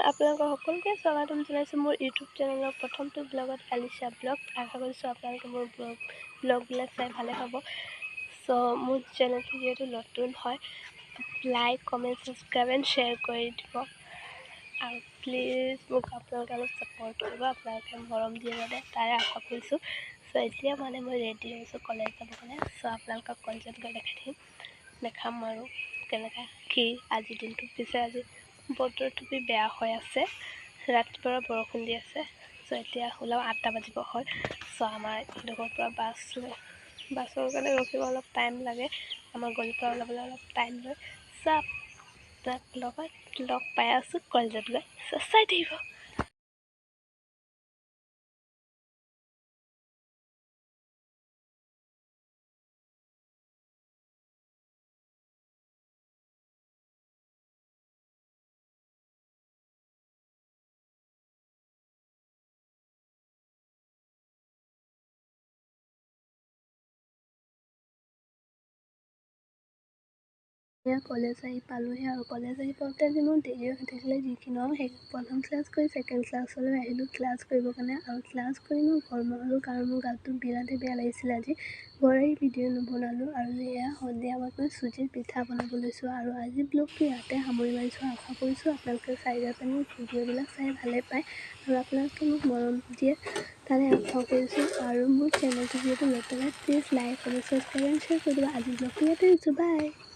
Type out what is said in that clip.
আপোনালোকৰ সকলোকে স্বাগতম জনাইছোঁ মোৰ ইউটিউব চেনেলৰ প্ৰথমটো ব্লগত আলিশা ব্লগ। আশা কৰিছোঁ আপোনালোকে মোৰ ব্লগবিলাক চাই ভালে পাব। চ' মোৰ চেনেলটো যিহেতু নতুন হয়, like comment subscribe and share কৰি দিব আৰু প্লিজ মোক আপোনালোকে অলপ ছাপোৰ্ট কৰিব। আপোনালোকে মৰম দিয়ে বাবে তাৰে আশা কৰিছোঁ। চ' এতিয়া মানে মই ৰেডি হৈছোঁ কলেজ যাবৰ কাৰণে। চ' আপোনালোকক কলেজত গৈ দেখাম আৰু কেনেকৈ কি আজিৰ দিনটো। পিছে আজি বতৰটো বেয়া হৈ আছে, ৰাতিপুৱাৰ বৰষুণ দি আছে। চ' এতিয়া ওলাও 8টা বাজিব হ'ল। চ' আমাৰ ইডোখৰৰ পৰা বাছৰ কাৰণে ৰখিব অলপ টাইম লাগে। আমাৰ গলিৰ পৰা ওলাবলৈ অলপ টাইম লয়। চ' আপোনাক লগ পাই আছোঁ কলেজত গৈ। চ' চাই থাকিব। এয়া কলেজ আহি পালোঁহি আৰু কলেজ আহি পাওঁতে আজি মোৰ দেৰি হৈ থাকিলে। যিখিনি সেই প্ৰথম ক্লাছ কৰি ছেকেণ্ড ক্লাছলৈ আহিলোঁ ক্লাছ কৰিবৰ কাৰণে। আৰু ক্লাছ কৰি মই ঘৰ নহ'লোঁ কাৰণ মোৰ গাটো বিৰাটেই বেয়া লাগিছিলে। আজি ঘৰ আহি ভিডিঅ' নবনালোঁ। আৰু এয়া সন্ধিয়া মই চুজিৰ পিঠা বনাব লৈছোঁ। আৰু আজি ব্লগটো ইয়াতে সামৰি মাৰিছোঁ। আশা কৰিছোঁ আপোনালোকে চাই যাতে মোৰ ভিডিঅ'বিলাক চাই ভালে পায় আৰু আপোনালোকে মোক মৰম দিয়ে তাৰে আশা কৰিছোঁ। আৰু মোৰ চেনেলটো যিহেতু নতুন হয়, please like comment subscribe and share কৰি দিব। আজি ব্লগটো ইয়াতে দিছোঁ। বাই।